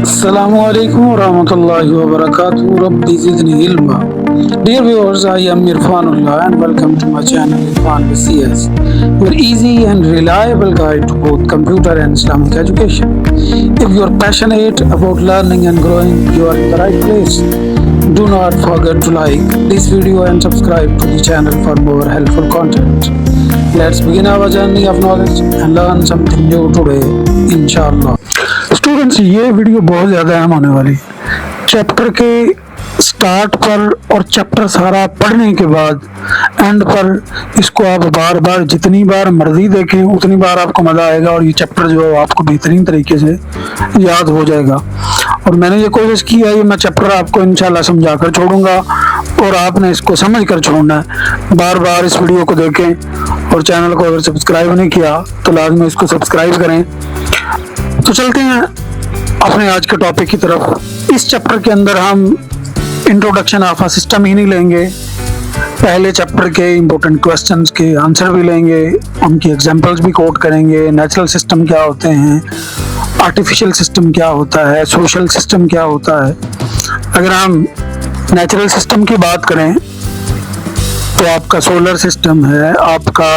Assalamualaikum warahmatullahi wabarakatuh. Rabbi zidni ilma. Dear viewers, I am Irfanullah and welcome to my channel Irfan with CS, your easy and reliable guide to both computer and Islamic education. If you are passionate about learning and growing, you are in the right place. Do not forget to like this video and subscribe to the channel for more helpful content. Let's begin our journey of knowledge and learn something new today, inshallah. Students, ये video बहुत ज़्यादा अहम होने वाली है। Chapter के start पर और चैप्टर सारा पढ़ने के बाद एंड पर इसको आप बार बार जितनी बार मर्जी देखें उतनी बार आपको मज़ा आएगा और ये चैप्टर जो है आपको बेहतरीन तरीके से याद हो जाएगा। और मैंने ये कोशिश की है, ये मैं चैप्टर आपको इंशाल्लाह समझा कर छोड़ूंगा और आपने इसको समझ कर छोड़ना है। बार बार इस वीडियो को देखें और चैनल को अगर सब्सक्राइब नहीं किया तो लाजमी इसको सब्सक्राइब करें। तो चलते हैं अपने आज के टॉपिक की तरफ। इस चैप्टर के अंदर हम इंट्रोडक्शन ऑफ अ सिस्टम ही नहीं लेंगे, पहले चैप्टर के इंपॉर्टेंट क्वेश्चंस के आंसर भी लेंगे, उनकी एग्जांपल्स भी कोट करेंगे। नेचुरल सिस्टम क्या होते हैं, आर्टिफिशियल सिस्टम क्या होता है, सोशल सिस्टम क्या होता है। अगर हम नेचुरल सिस्टम की बात करें तो आपका सोलर सिस्टम है, आपका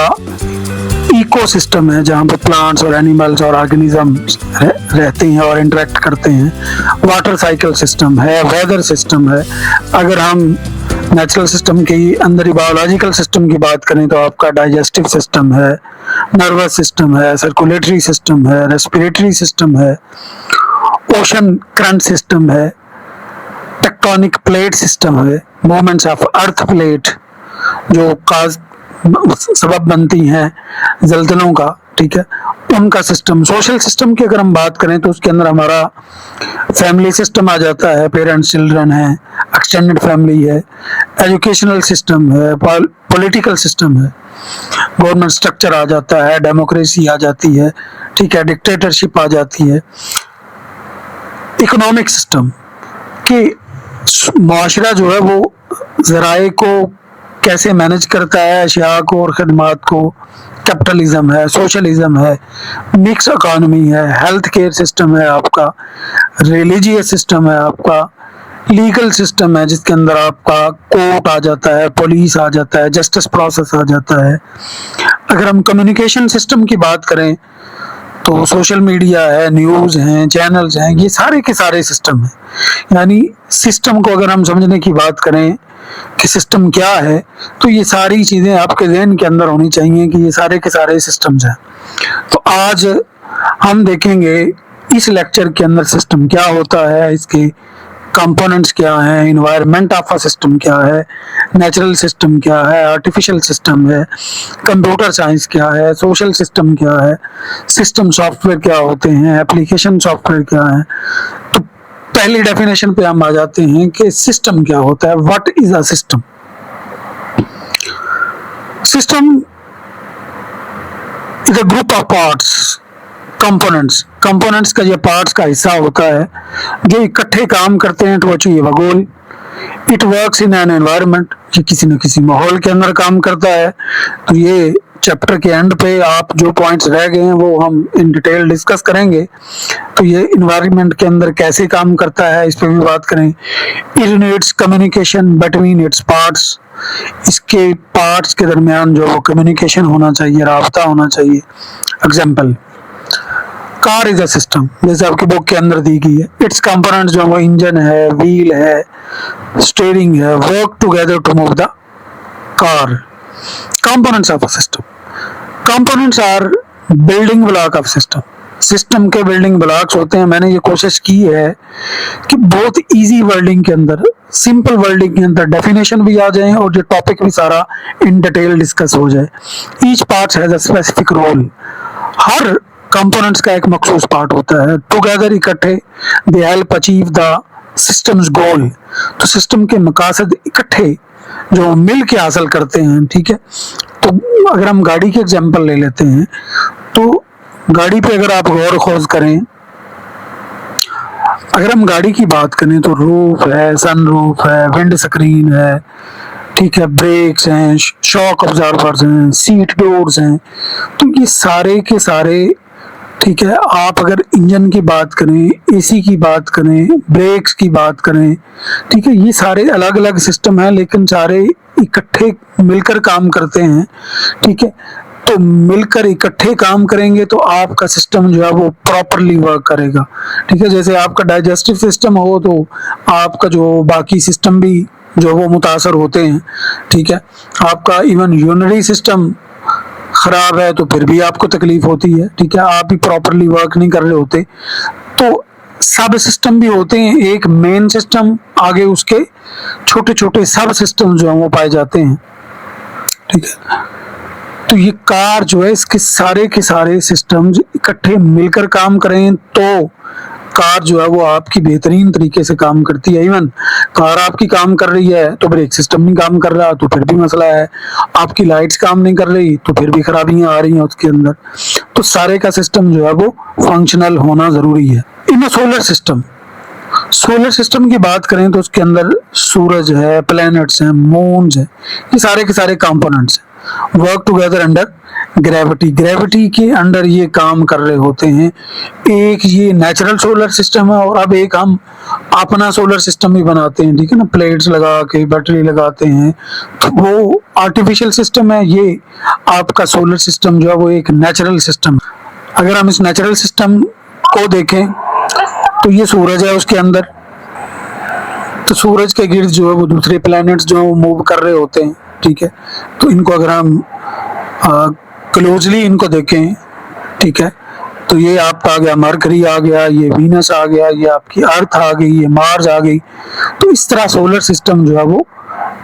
इकोसिस्टम है जहाँ पे प्लांट्स और एनिमल्स और ऑर्गेनिजम्स रहते हैं और इंटरेक्ट करते हैं। वाटर साइकिल सिस्टम है, वेदर सिस्टम है। अगर हम नेचुरल सिस्टम के अंदर ही बायोलॉजिकल सिस्टम की बात करें तो आपका डाइजेस्टिव सिस्टम है, नर्वस सिस्टम है, सर्कुलेटरी सिस्टम है, रेस्पिरेटरी सिस्टम है, ओशन करंट सिस्टम है, टेक्टोनिक प्लेट सिस्टम है, मूवमेंट्स ऑफ अर्थ प्लेट जो काज सबब बनती हैं जल्जलों का, ठीक है, उनका सिस्टम। सोशल सिस्टम की अगर हम बात करें तो उसके अंदर हमारा फैमिली सिस्टम आ जाता है, पेरेंट्स चिल्ड्रन है, एक्सटेंडेड फैमिली है, एजुकेशनल सिस्टम है, पॉलिटिकल सिस्टम है, गवर्नमेंट स्ट्रक्चर आ जाता है, डेमोक्रेसी आ जाती है, ठीक है, डिक्टेटरशिप आ जाती है। इकोनॉमिक सिस्टम कि मुआशरा जो है वो ज़राए को कैसे मैनेज करता है, अशिया को और खदमात को। कैपिटलिज्म है, सोशलिज्म है, मिक्स इकोनॉमी है, हेल्थ केयर सिस्टम है आपका, रिलीजियस सिस्टम है आपका, लीगल सिस्टम है जिसके अंदर आपका कोर्ट आ जाता है, पुलिस आ जाता है, जस्टिस प्रोसेस आ जाता है। अगर हम कम्युनिकेशन सिस्टम की बात करें तो सोशल मीडिया है, न्यूज़ हैं, चैनल्स हैं, ये सारे के सारे सिस्टम हैं। यानी सिस्टम को अगर हम समझने की बात करें कि सिस्टम क्या है तो ये सारी चीज़ें आपके ज़हन के अंदर होनी चाहिए कि ये सारे के सारे सिस्टम्स हैं। तो आज हम देखेंगे इस लेक्चर के अंदर सिस्टम क्या होता है, इसके कंपोनेंट्स क्या हैं, इन्वायरमेंट ऑफ अ सिस्टम क्या है, नेचुरल सिस्टम क्या है, आर्टिफिशियल सिस्टम है, कंप्यूटर साइंस क्या है, सोशल सिस्टम क्या है, सिस्टम सॉफ्टवेयर क्या होते हैं, एप्लीकेशन सॉफ्टवेयर क्या है। तो पहली डेफिनेशन पे हम आ जाते हैं कि सिस्टम क्या होता है। What is a system? System is a group of parts, components. Components का ये पार्ट्स का हिस्सा होता है जो इकट्ठे काम करते हैं to achieve a goal. It works in an environment, ये किसी न किसी माहौल के अंदर काम करता है। तो ये चैप्टर के एंड पे आप जो पॉइंट्स रह गए हैं वो हम इन डिटेल डिस्कस करेंगे। तो ये इन्वायरमेंट के अंदर कैसे काम करता है इस पे भी बात करें। It needs communication between its parts, इसके पार्ट्स के दरमियान जो कम्युनिकेशन होना चाहिए, राब्ता होना चाहिए। Example, car is a system, जैसे आपकी बुक के अंदर दी गई है। इट्स कंपोनेंट्स जो वो इंजन है, व्हील है, स्टीयरिंग है, work together to move the car. Components of a system, components are building block of system. System के बिल्डिंग ब्लॉक्स होते हैं। मैंने ये कोशिश की है कि बहुत इजी वर्डिंग के अंदर, सिंपल वर्डिंग के अंदर डेफिनेशन भी आ जाए और जो टॉपिक भी सारा इन डिटेल डिस्कस हो जाए। Each part has a specific role, हर कंपोनेंट्स का एक मखसूस पार्ट होता है। टुगेदर, इकट्ठे, they help achieve the systems goal. तो सिस्टम के मकासद इकट्ठे जो मिल के हासिल करते हैं, ठीक है। तो अगर हम गाड़ी की एग्जांपल ले लेते हैं तो गाड़ी पे अगर आप गौर खोज करें, अगर हम गाड़ी की बात करें तो रूफ है, सनरूफ है, विंड स्क्रीन है, ठीक है, ब्रेक्स हैं, शॉक ऑब्जर्वर्स हैं, सीट डोर्स हैं। तो ये सारे के सारे ठीक है, आप अगर इंजन की बात करें, एसी की बात करें, ब्रेक्स की बात करें, ठीक है, ये सारे अलग अलग सिस्टम हैं लेकिन सारे इकट्ठे मिलकर काम करते हैं। ठीक है, तो मिलकर इकट्ठे काम करेंगे तो आपका सिस्टम जो है वो प्रॉपरली वर्क करेगा। ठीक है, जैसे आपका डाइजेस्टिव सिस्टम हो तो आपका जो बाकी सिस्टम भी जो वो मुतासर होते हैं। ठीक है, आपका इवन यूरिनरी सिस्टम खराब है तो फिर भी आपको तकलीफ होती है। ठीक है, आप भी प्रॉपरली वर्क नहीं कर रहे होते। तो सब सिस्टम भी होते हैं, एक मेन सिस्टम, आगे उसके छोटे छोटे सब सिस्टम जो है वो पाए जाते हैं। ठीक है, तो ये कार जो है इसके सारे के सारे सिस्टम्स इकट्ठे मिलकर काम करें तो कार जो है वो आपकी बेहतरीन तरीके से काम करती है। इवन कार आपकी काम कर रही है तो ब्रेक सिस्टम नहीं काम कर रहा तो फिर भी मसला है, आपकी लाइट्स काम नहीं कर रही तो फिर भी खराबियां आ रही हैं उसके अंदर। तो सारे का सिस्टम जो है वो फंक्शनल होना जरूरी है। इन सोलर सिस्टम की बात करें तो उसके अंदर सूरज है, प्लैनेट्स हैं, मून्स है, ये सारे के सारे कंपोनेंट्स हैं, वर्क टुगेदर अंडर ग्रेविटी के अंडर ये काम कर रहे होते हैं। एक ये नेचुरल सोलर सिस्टम है और अब एक हम अपना सोलर सिस्टम भी बनाते हैं। ठीक है ना, प्लेट्स लगा के बैटरी लगाते हैं, तो वो आर्टिफिशियल सिस्टम है। ये आपका सोलर सिस्टम जो है वो एक नेचुरल सिस्टम। अगर हम इस नेचुरल सिस्टम को देखें तो ये सूरज है, उसके अंदर तो सूरज के गिर्द जो है वो दूसरे प्लैनेट्स जो मूव कर रहे होते हैं। ठीक है, तो इनको अगर हम क्लोजली इनको देखें, ठीक है, तो ये आपका आ गया मरकरी, आ गया ये वीनस, आ गया ये आपकी अर्थ आ गई, ये मार्स आ गई। तो इस तरह सोलर सिस्टम जो है वो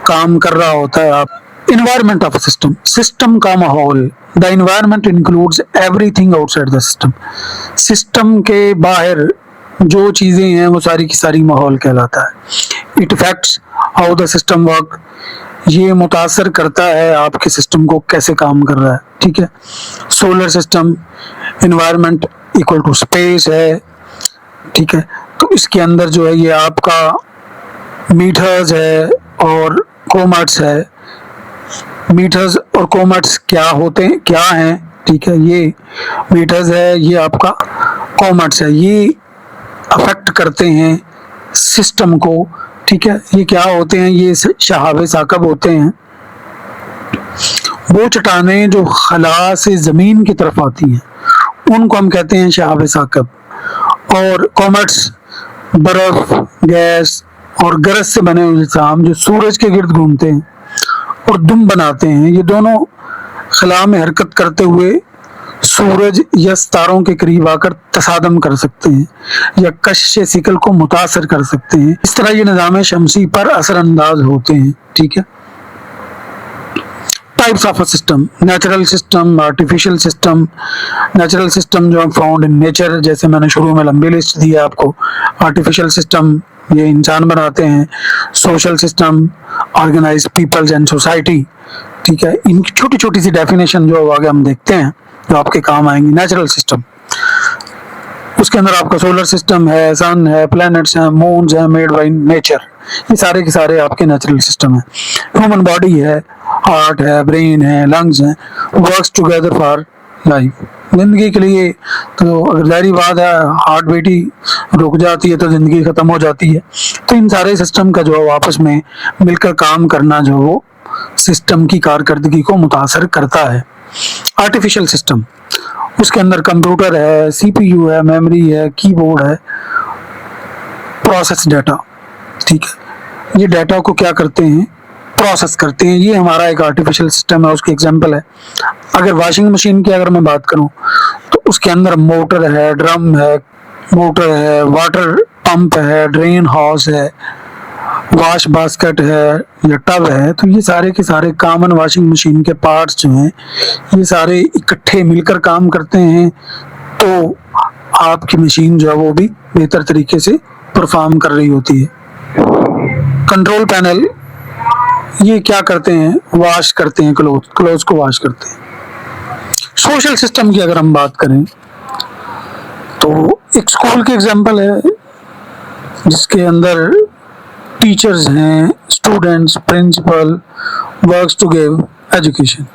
काम कर रहा होता है। आप इन्वायरमेंट ऑफ सिस्टम का माहौल, the environment includes everything outside the system. System के बाहर जो चीजें हैं वो सारी की सारी माहौल कहलाता है। It affects how the system work, ये मुतासर करता है आपके सिस्टम को कैसे काम कर रहा है। ठीक है, solar system environment equal to space है। ठीक है, तो इसके अंदर जो है ये आपका मीटर्स है और कोमेट्स है। मीटर्स और कोमेट्स क्या होते हैं, क्या हैं? ठीक है, ये मीटर्स है, ये आपका कोमेट्स है, ये अफेक्ट करते हैं सिस्टम को। ठीक है, ये क्या होते हैं? ये शहाब साकब होते हैं, वो चट्टानें जो खला से जमीन की तरफ आती हैं उनको हम कहते हैं शहाब साकब। और कॉमेट्स बर्फ, गैस और गरज से बने हुए निजाम जो सूरज के गिर्द घूमते हैं और दुम बनाते हैं, ये दोनों खला में हरकत करते हुए सूरज या सितारों के करीब आकर तसादम कर सकते हैं या कशिश सिकल को मुतासर कर सकते हैं। इस तरह ये निज़ाम शमसी पर असरअंदाज होते हैं। ठीक है, types of a system, natural system, artificial system. Natural system जो फाउंड इन नेचर, जैसे मैंने शुरू में लंबी लिस्ट दी है आपको। आर्टिफिशियल सिस्टम ये इंसान बनाते हैं। Social system organize peoples and society. ठीक है, इनकी छोटी छोटी सी डेफिनेशन जो आगे हम देखते हैं जो आपके काम आएंगी। नेचुरल सिस्टम, उसके अंदर आपका सोलर सिस्टम है, सन है, प्लैनेट्स हैं, मून्स हैं, मेड बाय नेचर, ये सारे के सारे आपके नेचुरल सिस्टम है। ह्यूमन बॉडी है, हार्ट है, ब्रेन है, लंग्स हैं, वर्क्स टुगेदर फॉर लाइफ, जिंदगी के लिए। तो अगर जाहिर बात है हार्ट बीट ही रुक जाती है तो जिंदगी खत्म हो जाती है। तो इन सारे सिस्टम का जो आपस में मिलकर काम करना जो वो सिस्टम की कारकर्दगी को मुतासर करता है। आर्टिफिशियल सिस्टम, उसके अंदर कंप्यूटर है, सीपीयू है, मेमोरी है, कीबोर्ड है, प्रोसेस डाटा। ठीक है, ये डाटा को क्या करते हैं? प्रोसेस करते हैं। ये हमारा एक आर्टिफिशियल सिस्टम है, उसकी एग्जांपल है। अगर वॉशिंग मशीन की अगर मैं बात करूं तो उसके अंदर मोटर है, ड्रम है, मोटर है, वाटर पंप है, ड्रेन हाउस है, वॉश बास्केट है या टब है। तो ये सारे के सारे कॉमन वॉशिंग मशीन के पार्ट्स जो हैं ये सारे इकट्ठे मिलकर काम करते हैं तो आपकी मशीन जो है वो भी बेहतर तरीके से परफॉर्म कर रही होती है। कंट्रोल पैनल ये क्या करते हैं? वॉश करते हैं क्लोथ को वॉश करते हैं। सोशल सिस्टम की अगर हम बात करें तो एक स्कूल की एग्जांपल है जिसके अंदर टीचर्स हैं, students, principal works to give education.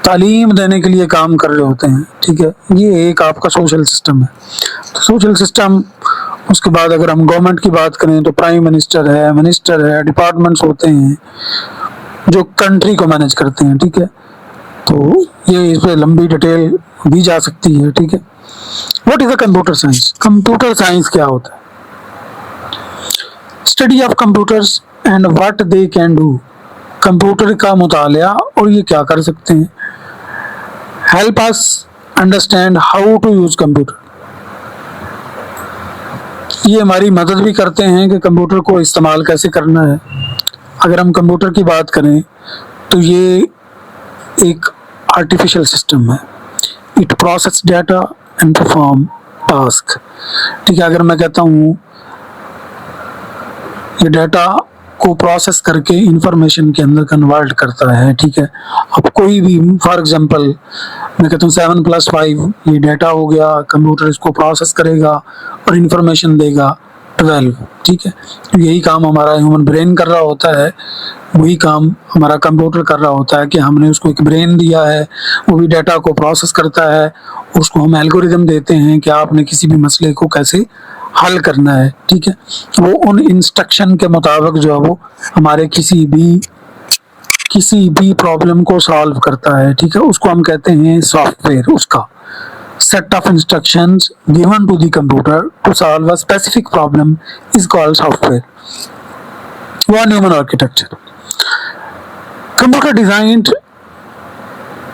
तालीम देने के लिए काम कर रहे होते हैं, ठीक है। ये एक आपका सोशल सिस्टम है। तो सोशल सिस्टम, उसके बाद अगर हम गवर्नमेंट की बात करें तो प्राइम मिनिस्टर है, मिनिस्टर है, डिपार्टमेंट्स होते हैं जो कंट्री को मैनेज करते हैं, ठीक है। तो ये इस पर लंबी डिटेल दी जा सकती है, ठीक है। What is the computer science? Computer science क्या होता है? Study of computers and what they can do. Computer का मुतालिया और ये क्या कर सकते हैं। Help us understand how to use computer. ये हमारी मदद भी करते हैं कि कंप्यूटर को इस्तेमाल कैसे करना है। अगर हम कंप्यूटर की बात करें तो ये एक आर्टिफिशियल सिस्टम है। It process data and perform task, ठीक है। अगर मैं कहता हूँ ये डाटा को प्रोसेस करके इंफॉर्मेशन के अंदर कन्वर्ट करता है, ठीक है। अब कोई भी, फॉर एग्जांपल मैं कहता हूँ 7+5 ये डाटा हो गया, कंप्यूटर इसको प्रोसेस करेगा और इंफॉर्मेशन देगा 12, ठीक है। तो यही काम हमारा ह्यूमन ब्रेन कर रहा होता है, वही काम हमारा कंप्यूटर कर रहा होता है कि हमने उसको एक ब्रेन दिया है, वो भी डाटा को प्रोसेस करता है, उसको हम एल्गोरिदम देते हैं कि आपने किसी भी मसले को कैसे हल करना है, ठीक है। वो उन इंस्ट्रक्शन के मुताबिक जो है वो हमारे किसी भी प्रॉब्लम को सॉल्व करता है, ठीक है। उसको हम कहते हैं सॉफ्टवेयर। उसका set of instructions given to the computer to solve a specific problem is called software. Von Neumann architecture. Computer designed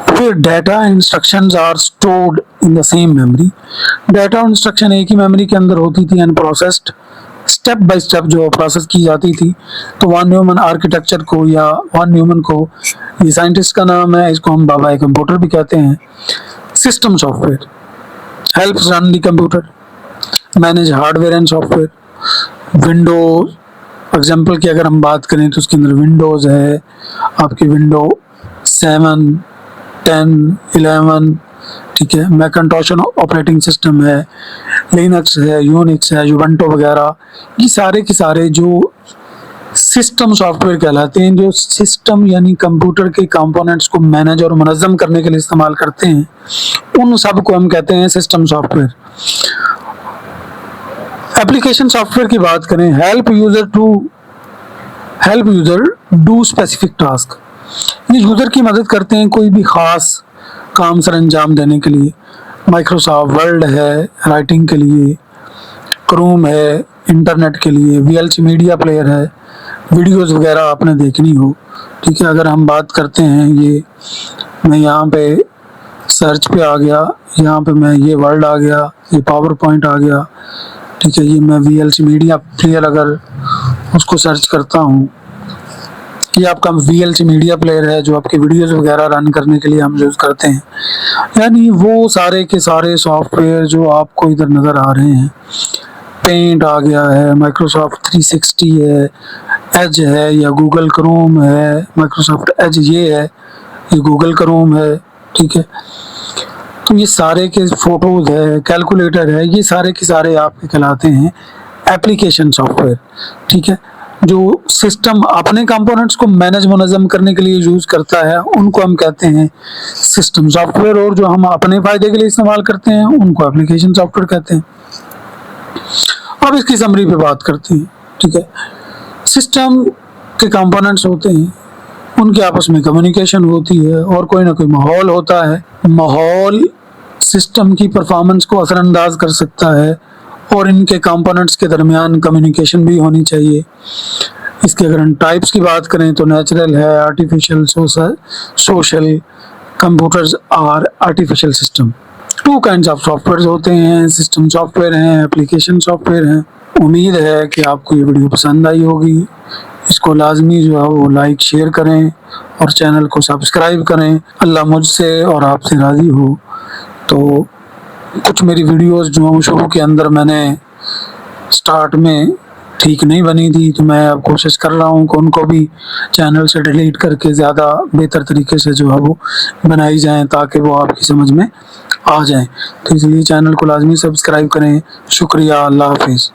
where data and instructions are stored in the same memory. Data और instruction एक ही memory के अंदर होती थी and processed step by step जो process की जाती थी। तो वॉन न्यूमन आर्किटेक्चर को, या वॉन न्यूमन को, ये साइंटिस्ट का नाम है, इसको हम बाबा कंप्यूटर भी कहते हैं। System software helps run the computer, manage hardware and software. Windows example की अगर हम बात करें तो उसके अंदर विंडोज़ है, आपकी विंडो 7, 10, 11, ठीक है। मैकिन्टॉश ऑपरेटिंग सिस्टम है, लिनक्स है, यूनिक्स है, युवेंटो वगैरह, ये सारे के सारे जो सिस्टम सॉफ्टवेयर कहलाते हैं, जो सिस्टम यानी कंप्यूटर के कंपोनेंट्स को मैनेज और मुनज़्ज़म करने के लिए इस्तेमाल करते हैं, उन सब को हम कहते हैं सिस्टम सॉफ्टवेयर। एप्लीकेशन सॉफ्टवेयर की बात करें, help user do specific task. ये यूजर की मदद करते हैं कोई भी ख़ास काम सर अंजाम देने के लिए। माइक्रोसॉफ्ट वर्ड है राइटिंग के लिए, क्रोम है इंटरनेट के लिए, VLC मीडिया प्लेयर है, वीडियोस वगैरह आपने देखनी हो, ठीक है। अगर हम बात करते हैं, ये मैं यहाँ पे सर्च पे आ गया, यहाँ पे मैं ये वर्ड आ गया, ये पावर पॉइंट आ गया, ठीक है। ये मैं VLC मीडिया प्लेयर अगर उसको सर्च करता हूँ, ये आपका VLC मीडिया प्लेयर है जो आपके वीडियोस वगैरह रन करने के लिए हम यूज़ करते हैं। यानी वो सारे के सारे सॉफ्टवेयर जो आपको इधर नज़र आ रहे हैं, पेंट आ गया है, माइक्रोसॉफ्ट 360 है, एज है, या गूगल क्रोम है। माइक्रोसॉफ्ट एज ये है, ये गूगल क्रोम है, ठीक है। तो ये सारे के फोटोज़ है, कैलकुलेटर है, ये सारे के सारे आपके कहलाते हैं एप्लीकेशन सॉफ्टवेयर, ठीक है। जो सिस्टम अपने कंपोनेंट्स को मैनेज मुनज़्ज़म करने के लिए यूज़ करता है, उनको हम कहते हैं सिस्टम सॉफ्टवेयर, और जो हम अपने फ़ायदे के लिए इस्तेमाल करते हैं उनको एप्लीकेशन सॉफ्टवेयर कहते हैं। अब इसकी समरी पे बात करते हैं, ठीक है। सिस्टम के कंपोनेंट्स होते हैं, उनके आपस में कम्युनिकेशन होती है और कोई ना कोई माहौल होता है। माहौल सिस्टम की परफॉर्मेंस को असरअंदाज कर सकता है और इनके कंपोनेंट्स के दरमियान कम्युनिकेशन भी होनी चाहिए। इसके अगर हम टाइप्स की बात करें तो नेचुरल है, artificial, social. Computers are artificial system. 2 kinds of software होते हैं, सिस्टम सॉफ्टवेयर हैं, एप्लीकेशन सॉफ्टवेयर हैं। उम्मीद है कि आपको ये वीडियो पसंद आई होगी। इसको लाजमी जो है वो लाइक शेयर करें और चैनल को सब्सक्राइब करें। अल्लाह मुझसे और आपसे राज़ी हो। तो कुछ मेरी वीडियोस जो हैं शुरू के अंदर मैंने स्टार्ट में ठीक नहीं बनी थी, तो मैं अब कोशिश कर रहा हूँ कि उनको भी चैनल से डिलीट करके ज़्यादा बेहतर तरीके से जो है वो बनाई जाएं, ताकि वो आपकी समझ में आ जाएं। तो इसलिए चैनल को लाजमी सब्सक्राइब करें। शुक्रिया, अल्लाह हाफिज़।